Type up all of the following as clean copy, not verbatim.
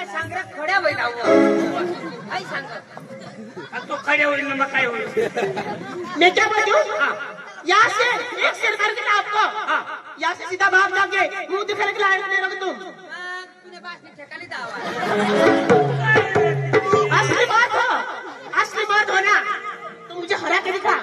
काय सांग रे खड्या होईल काय सांग तो खड्या होईल ना मग काय होईल मैं क्या बोलूं यहाँ से एक शेर करके ना आपको यहाँ से सीधा भाग जाके मुंह दिखाने के लायक नहीं रहोगे तुम तूने बात नहीं ठेकानी दावा असली बात हो ना तो मुझे हरा के दिखा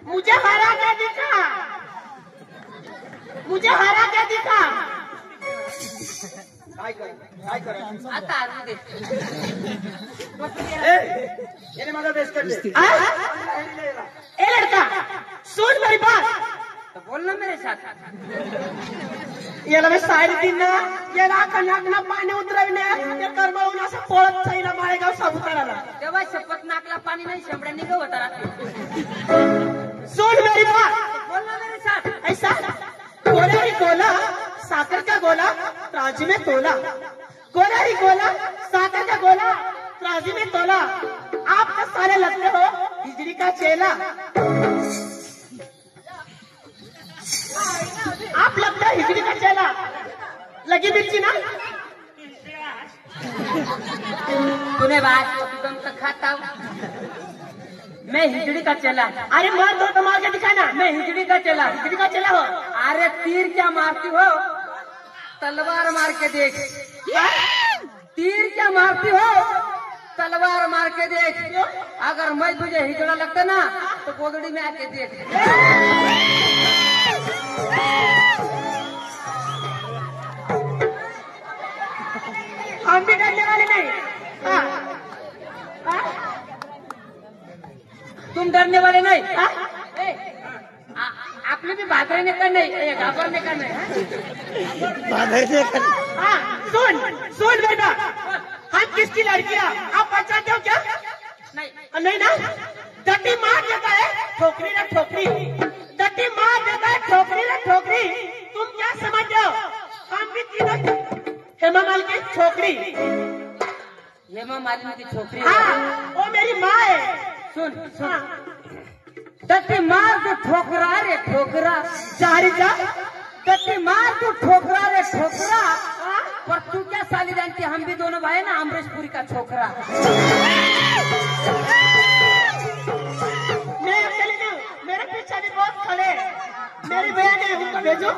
मुझे हरा के दिखा आता आरू दे याने माझा बेस करते ए लड़का सुन मेरी बात तो बोल ना मेरे साथ याला मी साडी दिन ना याला नाकना पाणी उतरविणे या कर्मवून असं पळत जाईना माळेगाव साबुताराला तेव्हा शपथ नाकला पाणी नाही शेंबड्या निघ होता सुन मेरी बात बोल ना मेरे साथ ऐसा गोला ही गोला साकर का गोला तराजू में तोला गोला ही गोला साकर का गोला तराजू में तोला आप तो सारे लगते हो बिजली का चेला आप लगता है हिजड़ी का चेला लगी मिर्ची ना तूने बात तुम तो खाता हूँ मैं हिजड़ी का चला अरे मार दो तो मार के दिखाना मैं हिजड़ी का चला हो अरे तीर क्या मारती हो तलवार मार के देख तीर क्या मारती हो तलवार मार के देख अगर मैं तुझे हिजड़ा लगता ना तो गोदड़ी में आके देख हम भी डरने वाले नहीं तुम डरने वाले नहीं आपने भी भागने का नहीं घाबरने का नहीं सुन बेटा हम किसकी लड़कियां आप पहचानते हो क्या नहीं ना डटी मार देता है ठोकरी ना ठोकरी डटी मार देता है ठोकरी ना ठोकरी तुम क्या समझते हो हम भी तीनों हेमा मालिनी की छोकरी हेमा मालिनी की छोकरी वो मेरी माँ है सुन डटी मार तू ठोकरा रे ठोकरा चारी जा डटी मार तू ठोकरा रे ठोकरा पर तू क्या साली जानती हम भी दोनों भाई ना अमरीशपुरी का छोकरा मैं अकेले नहीं मेरे पीछे भी बहुत खड़े मेरी बहन है उनको भेजो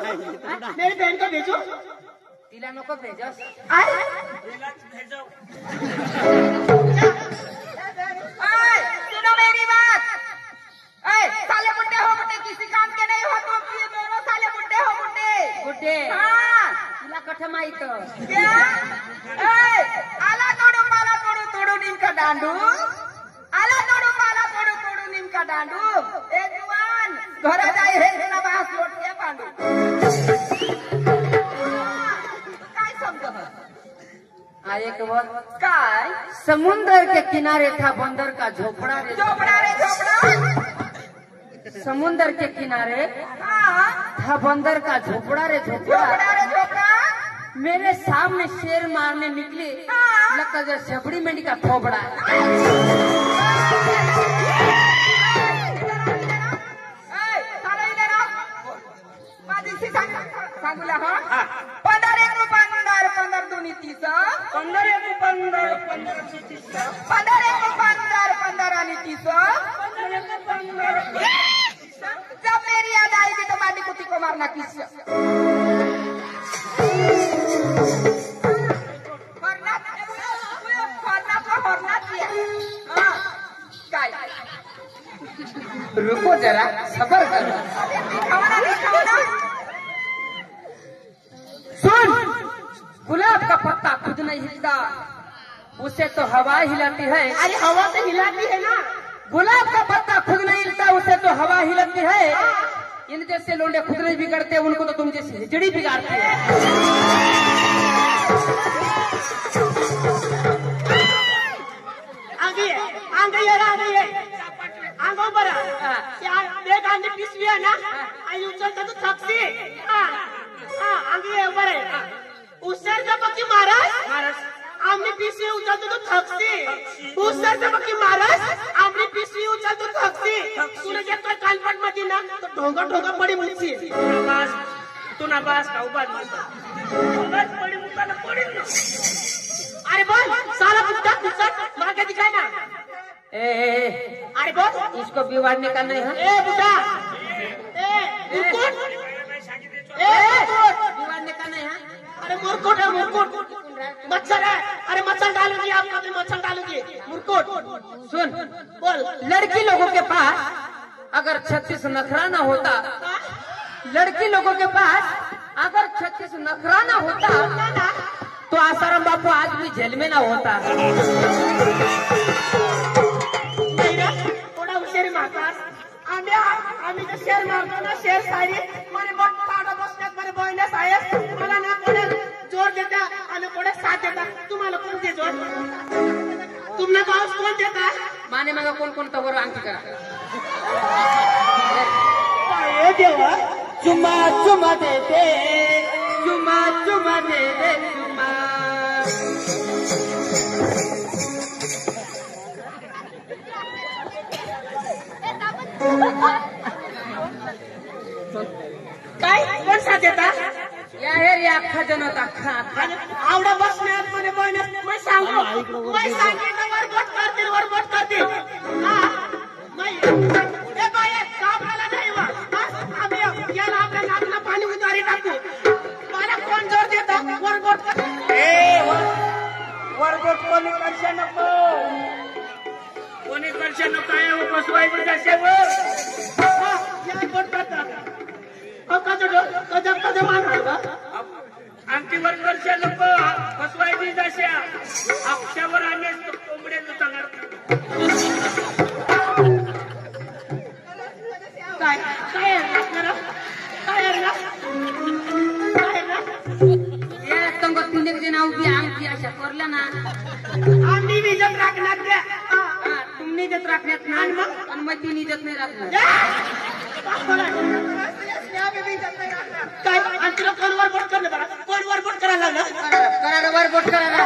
मेरी बहन को भेजो तिलानो को भेजो भेजो सुनो मेरी बात साले बुड्ढे हो बुड्ढे किसी काम के नहीं हो तुम ये दोनों साले बुड्ढे हो बुड्ढे हाँ तिला कठे माहित क्या आला तोडू पाला तोडू नीम का डांडू आला तोडू पाला तोडू नीम का डांडू ए जुवान घर जाए हे ना बास लोट के पांडू काय समझो एक वक्त काय समुंदर के किनारे था बंदर का झोपड़ा रे झोपड़ा समुंदर के किनारे था बंदर का झोपड़ा रे झोपड़ा मेरे सामने शेर मारने निकली लगता जैसे छपड़ी मेंढी का थोपड़ा सांगूला हा 15 एक 15 दोन्ही 30 15 एक 15 आणि 30 जब मेरी याद आएगी तो माटी कुटी को मारना किस रुको जरा सबर करो सुन गुलाब का पत्ता खुद नहीं हिलता उसे तो हवा हिलाती है अरे हवा से हिलाती है ना गुलाब का पत्ता खुद नहीं हिलता उसे तो हवा हिलाती है इन जैसे लोंडे खुद नहीं बिगड़ते उनको तो तुम जैसी हिजड़ी बिगाड़ती है आंगो बरा एक आंगी पिशवी आहे ना आणि उचलता तू थकसी आंगी बरं आहे उसरचा पक्की महाराज आम्ही पिशवी उचलतो तू थकसी उसरचा पक्की महाराज आम्ही पिशवी उचलतो थकसी तुला जे काय कानपट मध्ये ना तो ढोंगा पडी मुलसी तू ना बास का उबाद म्हणतो उबाद पडी मुताला पडी उचल मागे दिखाय ना ए अरे बोल इसको बिगाड़ने का नहीं है ए बुढ़ा ए मुकुट बिगाड़ने का नहीं है अरे मुकुट है मुकुट मच्छर है अरे मच्छर डालूंगी आपका भी मच्छर डालूंगी मुकुट सुन बोल लड़की लोगों के पास अगर 36 नखरा ना होता लड़की लोगों के पास अगर 36 नखरा ना होता तो आसाराम बापू आज भी जेल में ना होता थोडा हुशारी मारतात आम्ही तर शेर मारतो ना शेर साडी मला मोठा बसण्यात मला बहिण्यास आहे मला ना कोणी जोर देता आणि कोणी साथ देता तुम्हाला कोणते जोर तुम्हाला पाऊस कोण देता माने मग कोण कोणता बरोबर अंकी करा हे देवा चुमा चुमा दे दे चुमा चुमा दे दे चुमा काय कोण साथ देता या हे रे अख्खा जनता अख्खा अख्खा आवडा बसण्यात मध्ये बहिण्यात मी सांगू मी सांगितलं वरबट करतील हा ए बाई काम आला नाही वा आम्ही याला आपल्या नाकाला पाणी उतारी टाकू मला कोण जोर देतो वरबट वरगोट कोणी करशा नको कोणी करशा नको आहे बसवायचं कशावर या बोट करतात कजा मानवा आमची वर करशा नको बसवायची जशा आपशावर आम्ही कोंबडे सांगणार काय काय काय ये तंग तीन एक दिन आउगी आमची अशा करल्या ना आम्ही विजत राखणार द्या तुम्ही इज्जत राखण्यात नाही आणि मग ती इज्जत नाही राखणार काय आणि तुला कोणवर बोट करणे बघा कोणवर बोट करायला लागलं करा वर बोट करा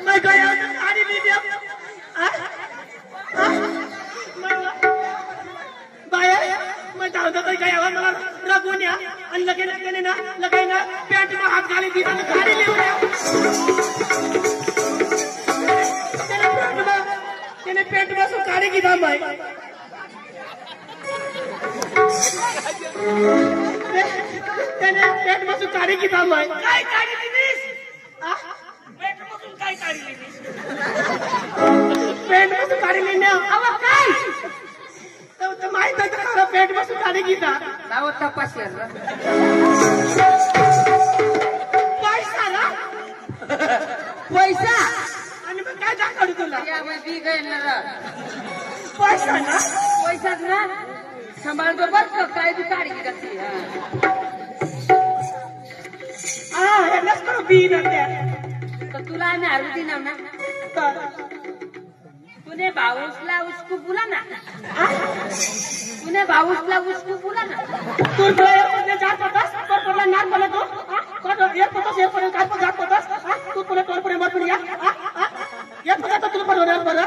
मैं गया तो सारी वीडियो बाया मैं जाऊंगा तो गया हुआ मला रगून या आणि लगेन ना पॅन्ट में हात घाली दी आणि गाडी लिहून त्याने पॅन्ट पासून गाडी की दाम आहे त्याने पॅन्ट पासून गाडी की दाम आहे काय काढी लिहिलीस बेटमधून काय काढी लिहिलीस पॅन्ट पासून गाडी लिहिणे अहो काय तर माहित आहे का पॅन्ट पासून गाडी घेता लावत तपासशील पैसा ना पैसा आणि मग काय दाखवलं तुला या मग बी गए ना पैसा ना पैसाच ना सांभाळतो बघ काय बी काढी जाते हे नसतो बी ना त्या तो तुला आम्ही हरू देणार ना तूने भाऊसला उसको बोला ना तूने भाऊसला उसको बोला ना तू एअरपोर्टला जात होतास एअरपोर्टला नाक बोला तू एअरपोर्ट काय पण जात होतास तू पुढे टोलपुढे मरपून या एअरपोर्ट तुला बरोबर बरं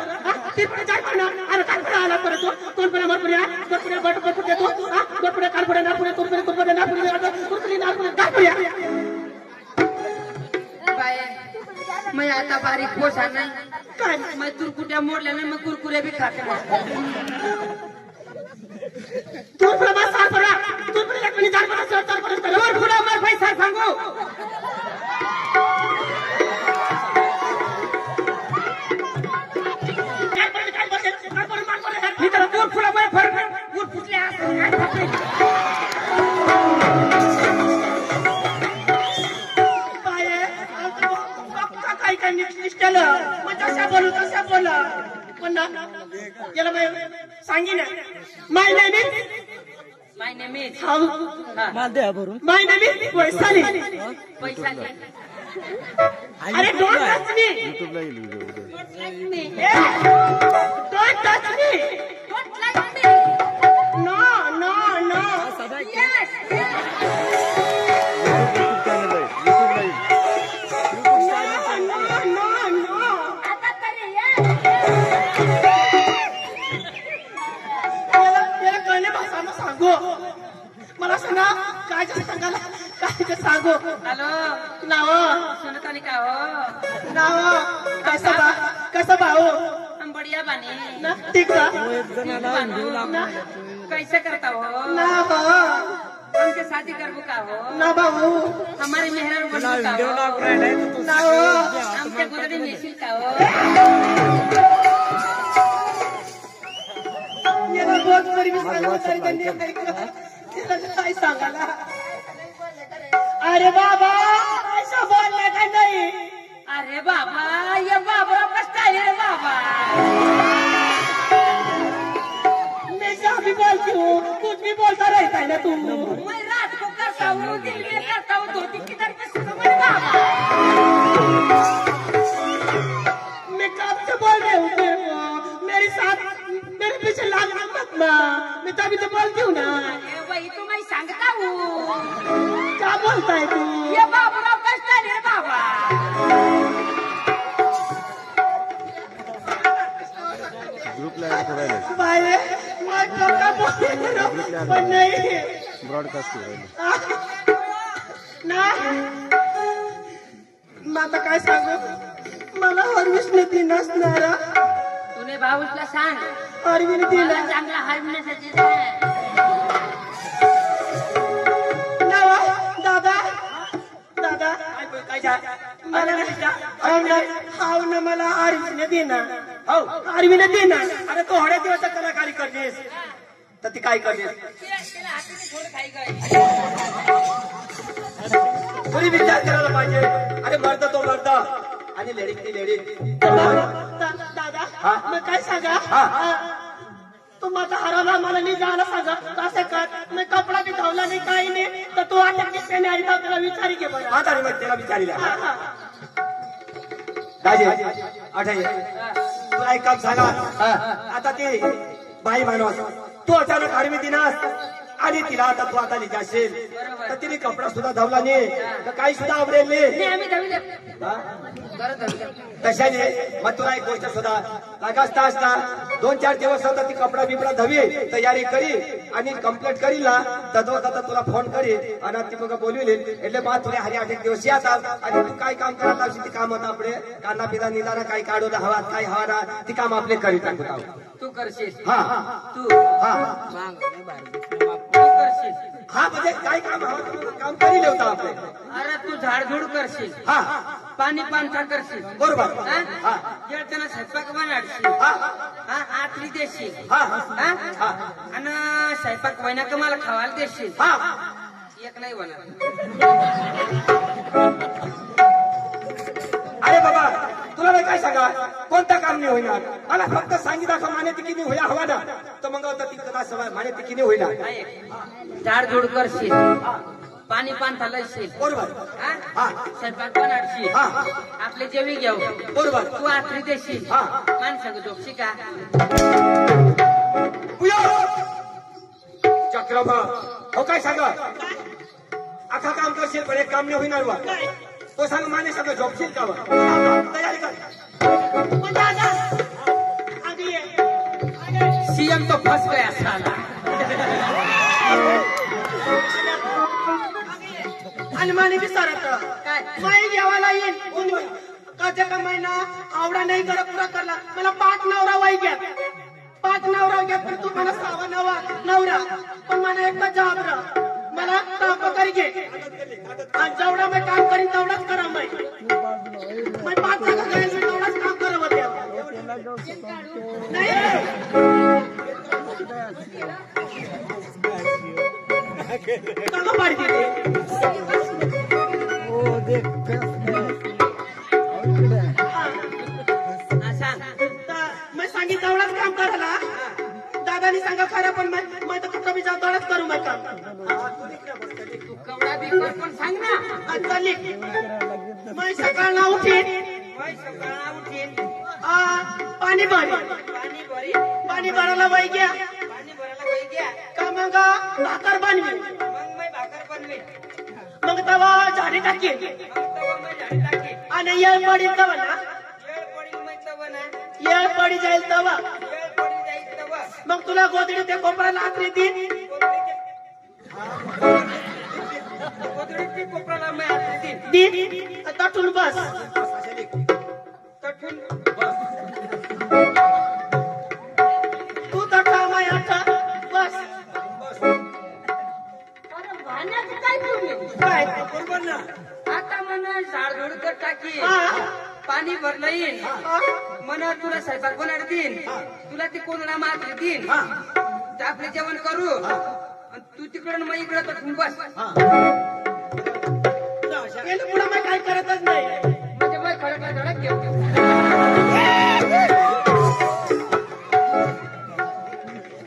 तिकडे जाय पण अरे काय पुढे आला परत तू टोलपुढे मरपून या टोलपुढे बट देतो टोलपुढे कालपुढे नारपुढे टोलपुढे नारपुढे टोलपुढे नारपुढे काय पुढे मैं आता बारीक पोसा नाही काय मैं तुरकुट्या मोडल्या नाही मग कुरकुरे बी खाते तू पुढे सार पडा तू पुढे एक मिनिट जाड पडा चार पडा तर पुढे मग पैसा सांगू काय बसेल मान पडे मी तर दूर पुढे मग फरक दूर फुटल्या काय खाते काय निष्ठेलं मग तशा बोला पण याला सांगीन my name is my name is Vaishali पैसा अरे don't touch me don't touch me no no no Yes. सांगू मला सांगा काय सांगायला काय ते सांगू हॅलो नाव सुनत आली का हो नाव कसं भाऊ हम बढ़िया बानी ना ठीक का ना कैसे करता हो नाव हमके शादी करबू का हो ना भाऊ हमारी मेहरा बनबू का हो नाव हमके गुदड़ी मिसिल का हो याला बहुत सर्विस काय सांगायला अरे बाबा ऐसा बोलने का नहीं अरे बाबा ये बाबरा कष्ट आहे रे बाबा मैं क्या भी बोलती हूँ कुछ भी बोलता रहता है ना तू मैं रात को करता हूँ दिन में करता हूँ धोती किधर पे सुनो मेरे बाबा मैं कब से बोल रही हूँ तेरे को मेरे साथ मेरे पीछे लागना मत माँ मैं तभी तो बोलती हूँ ना अरे वही तो मैं सांगता हूँ क्या बोलता है तू ये बाबरा कष्ट आहे रे बाबा भाई मैं टोका बोल रहा हूँ पर नहीं ब्रॉडकास्ट ना माता काय सांगू मला हरविष्णू दिनास नारा तूने भाऊला सांग हरविन दिना मला चांगला हरविण्यासाठी सांग. नावा दादा दादा मला हाव ना मला हरविन दिना हो हरविन दिना अरे तू हड्या दिवस कलाकारी करतेस तर ती काय करतेस तिला हाताने थोडं खाई गं. कोणी विचार करायला पाहिजे अरे मर्द तो मर्द आणि लेडी ती लेडी दादा हा? मग काय सांगा हा. तू माझा हरवला मला नाही जायला सांगा कसं कर मी कपडा बी धावला नाही काही नाही तर तू आता किसने आली तर त्याला विचारी घे बरं आता आणि मग त्याला विचारिला हा, हा. दाजी आठाई तुला एक काम सांगा आता ते बाई माणूस तू अचानक आडवी दिनास आणि तिला आता तू आता लिजाशील तर तिने कपडा सुद्धा धावला नाही तर काही सुद्धा आवडेल नाही नाही आम्ही धवी दे हा? बरं धवी दे. तशाने मग तुला एक गोष्ट सुद्धा लागत असता 2-4 दिवस होता ती कपडा बिपडा धवी तयारी करी आणि कम्प्लीट करी ना तर तुला फोन करी आणि ती मग बोलविली એટલે બા तुला हरी 8 दिवस येतात आणि तू काय काम करायला लावशील ते काम होतं आपले काना पिदा निदाना काही काढू हवा काही हवा ना ती काम आपले करी टाकू तू करशील हा तू हा तू करशील हा म्हणजे काय काम हवं काम करी लेवता आपले अरे तू झाडझूड करशील हा पाणी पाणथा करशील बरोबर हा? हा जेवताना स्वयंपाक बनाडशील हा हा आतली देशील हा हा? हा आणि स्वयंपाक वैना का मला खावायला देशील हा एक नाही होणार अरे बाबा तुला मी काय सांगा कोणतं काम नाही होईना मला फक्त सांगितलं का माने तिकीने होया हवा ना तर मग आता ती कदा सवाय माने तिकीने होईना झाडझूड करशील पाणी पाणथा लयशील बरोबर हा? हा स्वयंपाक बनाडशील हा आपले जेवी घेऊ बरोबर तू आतली देशील हा. माणसाग झोपशी का चक्रभा हो काय सांगा अख्खा काम करशील पण एक काम नाही होईना बा. तो सांग माने सगळं झोपशील का बा? तयारी कर पण दादा आधी ये. सीएम तो फंस गया साला आणि माने विचारत काय माई जेवायला येईल कधी का महिना आवडा नाही कर पुरा करला मला 5 नवरा वाई घ्या 5 नवरा घ्या पण तू मला 6 नवरा पण मला एकदा जॉब र मला काम करी घे आणि जेवढा मी काम करीन तेवढाच करा मी 5 जागा जायचं तेवढाच काम करा होते नाही कागं पाडते ते हा, सांग मैं सांगितलं तेवढाच काम करायला दादानी सांगा खरं पण मैं तर कमी जाऊ तेवढाच करू मैं काम तू कवडा बिकर पण सांग ना आज चालली मैं सकाळला उठीन वय सकाळला उठीन पाणी भरी पाणी भरी पाणी भरायला वय घ्या पाणी भरायला वय घ्या का मग भाकर बनवी मग मी भाकर बनवे मग तवा झाडी टाकी मग तवा मी झाडी टाके आणि येळ पडील तवा ना येळ पडील मी तवा ना येळ पडी जाईल तवा येळ पडी जाईल तवा मग तुला गोदडी ते कोपऱ्याला आतरी देईन कोणती दिन तठून बस तठून बस तू तठा माय अठा बस बस अरे भाण्याचं काय तुम्ही काय बरोबर ना आता म्हणा झाडझुड कर टाकी हा पाणी भरलं येईन हा म्हणा तुला स्वयंपाक बनवणार देईन तुला ती कोणाला मात्र देईन हा ते आपले जेवण करू आणि तू तिकडून मग इकडं तर बस हा गेलं पुढे मी काय करतच नाही म्हणजे मग खडकला धडक घेऊ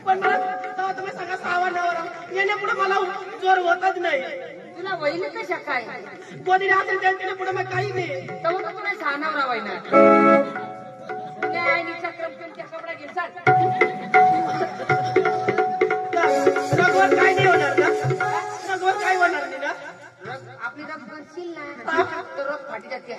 पण ना, तेव्हा तुम्ही सगळं सावरण्यावर येणे पुढे मला जोर होतच नाही तुला वहिनी कशा काय कोणी असेल त्यांच्या पुढे मग काही नाही तेव्हा तर तुला छानावर रावायना तुझ्या आईने चक्रम तुमच्या कपडा घेऊन चाल रगवर काय नाही होणार ना रगवर काय होणार नाही ना आपली रग बनशील ना तर रग फाटी जाते